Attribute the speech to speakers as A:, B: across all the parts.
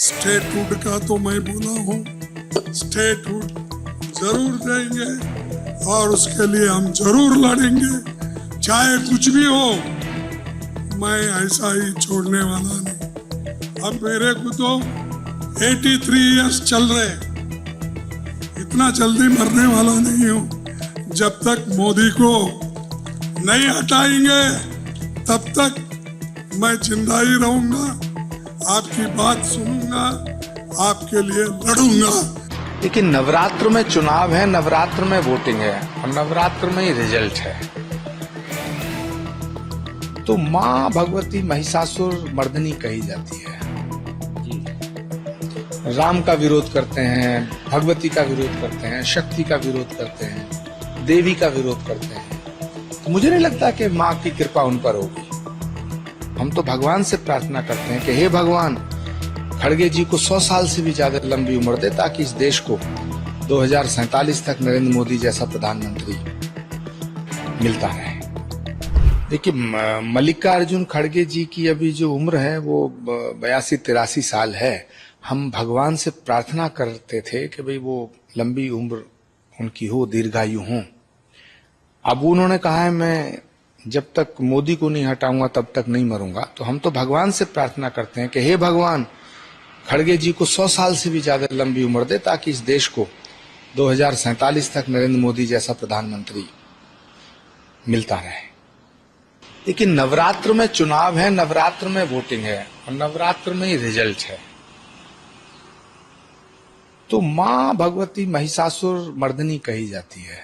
A: Statehood का तो मैं बोला हूँ, स्टेटहुड जरूर देंगे और उसके लिए हम जरूर लड़ेंगे, चाहे कुछ भी हो। मैं ऐसा ही छोड़ने वाला नहीं। अब मेरे को तो 83 इयर्स चल रहे, इतना जल्दी मरने वाला नहीं हूँ। जब तक मोदी को नहीं हटाएंगे तब तक मैं जिंदा ही रहूंगा, आपकी बात सुनूंगा, आपके लिए लड़ूंगा।
B: लेकिन नवरात्र में चुनाव है, नवरात्र में वोटिंग है और नवरात्र में ही रिजल्ट है। तो माँ भगवती महिषासुर मर्दनी कही जाती है। राम का विरोध करते हैं, भगवती का विरोध करते हैं, शक्ति का विरोध करते हैं, देवी का विरोध करते हैं। तो मुझे नहीं लगता कि माँ की कृपा उन पर होगी। हम तो भगवान से प्रार्थना करते हैं कि हे भगवान, खड़गे जी को 100 साल से भी ज्यादा लंबी उम्र दे, ताकि इस देश को 2047 तक नरेंद्र मोदी जैसा प्रधानमंत्री मिलता रहे। देखिए, मल्लिकार्जुन खड़गे जी की अभी जो उम्र है वो 82-83 साल है। हम भगवान से प्रार्थना करते थे कि भाई वो लंबी उम्र उनकी हो, दीर्घायु हो। अब उन्होंने कहा है मैं जब तक मोदी को नहीं हटाऊंगा तब तक नहीं मरूंगा। तो हम तो भगवान से प्रार्थना करते हैं कि हे भगवान, खड़गे जी को 100 साल से भी ज्यादा लंबी उम्र दे, ताकि इस देश को 2047 तक नरेंद्र मोदी जैसा प्रधानमंत्री मिलता रहे। लेकिन नवरात्र में चुनाव है, नवरात्र में वोटिंग है और नवरात्र में ही रिजल्ट है। तो माँ भगवती महिषासुर मर्दनी कही जाती है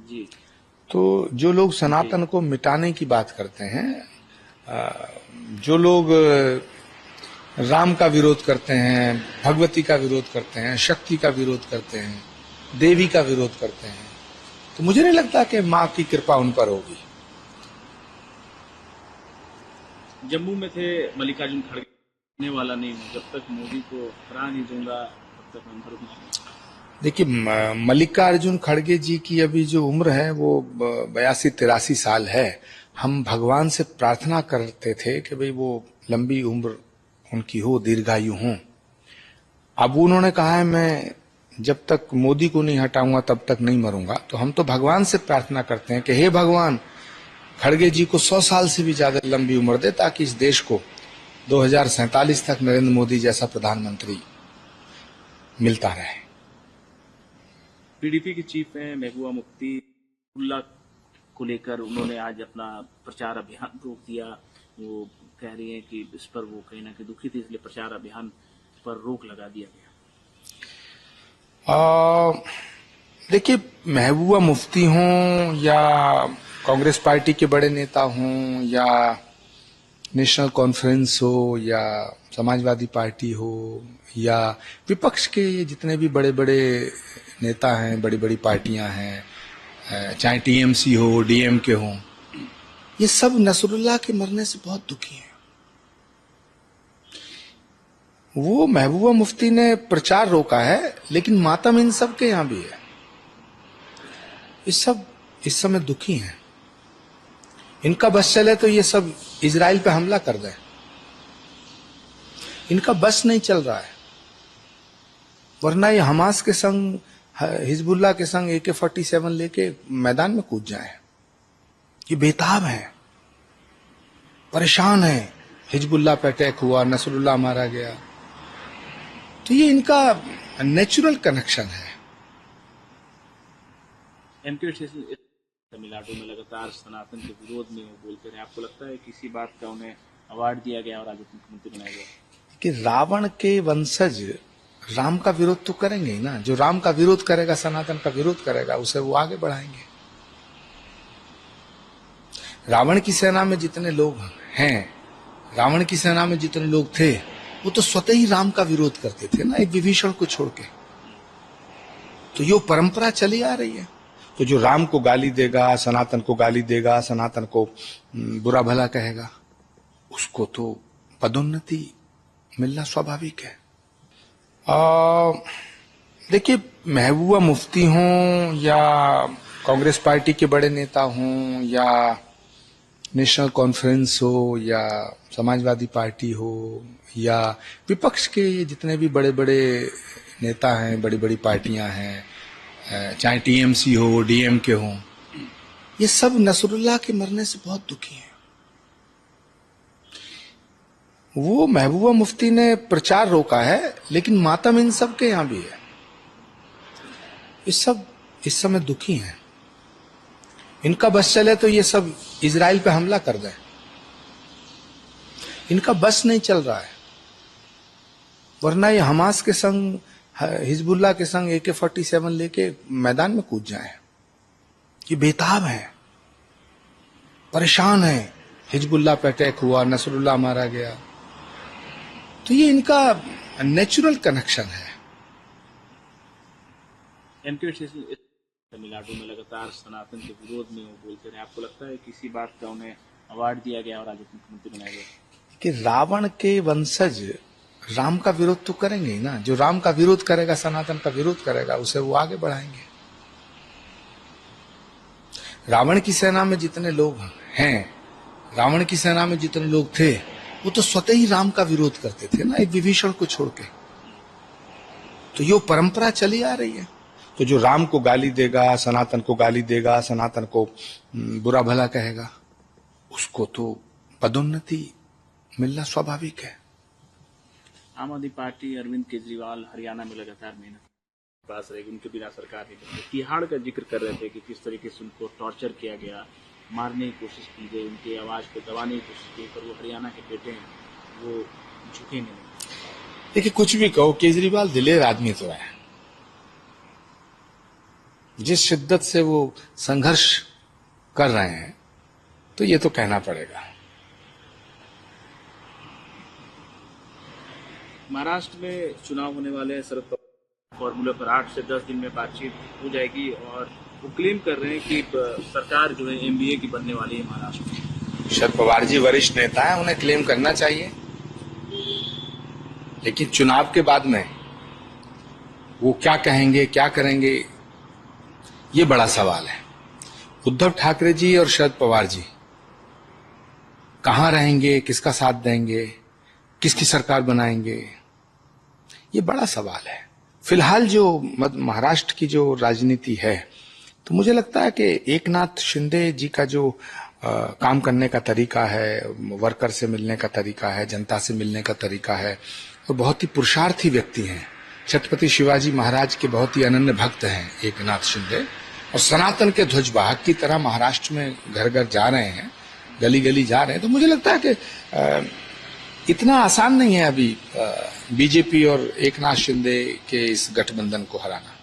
B: जी। तो जो लोग सनातन को मिटाने की बात करते हैं, जो लोग राम का विरोध करते हैं, भगवती का विरोध करते हैं, शक्ति का विरोध करते हैं, देवी का विरोध करते हैं, तो मुझे नहीं लगता कि माँ की कृपा उन पर होगी।
C: जम्मू में थे मल्लिकार्जुन खड़गे वाला नहीं हूँ, जब तक मोदी को हरा नहीं दूंगा तब तक मैं मरूंगा।
B: देखिए, मल्लिकार्जुन खड़गे जी की अभी जो उम्र है वो 82-83 साल है। हम भगवान से प्रार्थना करते थे कि भाई वो लंबी उम्र उनकी हो, दीर्घायु हो। अब उन्होंने कहा है मैं जब तक मोदी को नहीं हटाऊंगा तब तक नहीं मरूंगा। तो हम तो भगवान से प्रार्थना करते हैं कि हे भगवान, खड़गे जी को 100 साल से भी ज्यादा लंबी उम्र दे, ताकि इस देश को 2047 तक नरेंद्र मोदी जैसा प्रधानमंत्री मिलता रहे।
C: पीडीपी की चीफ हैं महबूबा मुफ्ती, उल्ला को लेकर उन्होंने आज अपना प्रचार अभियान रोक दिया। वो कह रही हैं कि इस पर वो कहीं ना कहीं दुखी थी, इसलिए प्रचार अभियान पर रोक लगा दिया गया।
B: देखिए, महबूबा मुफ्ती हों या कांग्रेस पार्टी के बड़े नेता हों या नेशनल कॉन्फ्रेंस हो या समाजवादी पार्टी हो या विपक्ष के जितने भी बड़े बड़े नेता हैं, बड़ी बड़ी पार्टियां हैं, चाहे टीएमसी हो, डीएमके हो, ये सब नसरुल्लाह के मरने से बहुत दुखी हैं। वो महबूबा मुफ्ती ने प्रचार रोका है, लेकिन मातम इन सब के यहां भी है। इस समय दुखी हैं। इनका बस चले तो ये सब इजराइल पे हमला कर दें। इनका बस नहीं चल रहा है, वरना ये हमास के संग, हिजबुल्लाह के संग AK-47 लेके मैदान में कूद जाए। ये बेताब है, परेशान है। हिजबुल्लाह पे अटैक हुआ, नसरुल्लाह मारा गया, तो ये इनका नेचुरल कनेक्शन है।
C: एमके तमिलनाडु में लगातार सनातन के विरोध में वो बोलते रहे। आपको लगता है किसी बात का उन्हें अवार्ड दिया गया और आज मुख्यमंत्री बनाया गया?
B: कि रावण के वंशज राम का विरोध तो करेंगे ही ना। जो राम का विरोध करेगा, सनातन का विरोध करेगा, उसे वो आगे बढ़ाएंगे। रावण की सेना में जितने लोग हैं, रावण की सेना में जितने लोग थे, वो तो स्वतः ही राम का विरोध करते थे ना, एक विभीषण को छोड़ के। तो ये परंपरा चली आ रही है। तो जो राम को गाली देगा, सनातन को गाली देगा, सनातन को बुरा भला कहेगा, उसको तो पदोन्नति मिलना स्वाभाविक है। देखिए, महबूबा मुफ्ती हों या कांग्रेस पार्टी के बड़े नेता हों या नेशनल कॉन्फ्रेंस हो या समाजवादी पार्टी हो या विपक्ष के जितने भी बड़े बड़े नेता हैं, बड़ी बड़ी पार्टियां हैं, चाहे टीएमसी हो, डीएमके हो, ये सब नसरुल्लाह के मरने से बहुत दुखी हैं। वो महबूबा मुफ्ती ने प्रचार रोका है, लेकिन मातम इन सब के यहां भी है। इस समय दुखी हैं। इनका बस चले तो ये सब इजराइल पे हमला कर दें। इनका बस नहीं चल रहा है, वरना ये हमास के संग, हिजबुल्लाह के संग AK-47 लेके मैदान में कूद जाएं। ये बेताब है, परेशान है। हिजबुल्लाह पे अटैक हुआ, नसरुल्लाह मारा गया, तो ये इनका नेचुरल कनेक्शन है।
C: तमिलनाडु में लगातार सनातन के विरोध में वो बोलते रहे, आपको लगता है किसी बात का उन्हें अवार्ड दिया गया और आज मुख्यमंत्री बनाया गया?
B: कि रावण के वंशज राम का विरोध तो करेंगे ही ना। जो राम का विरोध करेगा, सनातन का विरोध करेगा, उसे वो आगे बढ़ाएंगे। रावण की सेना में जितने लोग हैं, रावण की सेना में जितने लोग थे, वो तो स्वतः ही राम का विरोध करते थे ना, एक विभीषण को छोड़ के। तो ये परंपरा चली आ रही है। तो जो राम को गाली देगा, सनातन को गाली देगा, सनातन को बुरा भला कहेगा, उसको तो पदोन्नति मिलना स्वाभाविक है।
C: आम आदमी पार्टी, अरविंद केजरीवाल हरियाणा में लगातार मेहनत पास रहेगी, उनके बिना सरकार नहीं बनती। तिहाड़ का जिक्र कर रहे थे कि किस तरीके से उनको टॉर्चर किया गया, मारने की कोशिश की गई, उनकी आवाज को दबाने की कोशिश की, पर वो हरियाणा के बेटे हैं, वो झुकेंगे नहीं।
B: देखिए, कुछ भी कहो, केजरीवाल दिलेर आदमी तो है। जिस शिद्दत से वो संघर्ष कर रहे हैं, तो ये तो कहना पड़ेगा।
C: महाराष्ट्र में चुनाव होने वाले हैं, शरद पवार फॉर्मूले पर 8 से 10 दिन में बातचीत हो जाएगी और वो क्लेम कर रहे हैं कि सरकार जो है MBA की बनने वाली है महाराष्ट्र में।
B: शरद पवार जी वरिष्ठ नेता है, उन्हें क्लेम करना चाहिए, लेकिन चुनाव के बाद में वो क्या कहेंगे, क्या करेंगे, ये बड़ा सवाल है। उद्धव ठाकरे जी और शरद पवार जी कहां रहेंगे, किसका साथ देंगे, किसकी सरकार बनाएंगे, ये बड़ा सवाल है। फिलहाल जो महाराष्ट्र की जो राजनीति है, तो मुझे लगता है कि एकनाथ शिंदे जी का जो काम करने का तरीका है, वर्कर से मिलने का तरीका है, जनता से मिलने का तरीका है, वो बहुत ही पुरुषार्थी व्यक्ति हैं। छत्रपति शिवाजी महाराज के बहुत ही अनन्य भक्त हैं एकनाथ शिंदे, और सनातन के ध्वजवाहक की तरह महाराष्ट्र में घर घर जा रहे हैं, गली गली जा रहे हैं। तो मुझे लगता है कि इतना आसान नहीं है अभी बीजेपी और एकनाथ शिंदे के इस गठबंधन को हराना।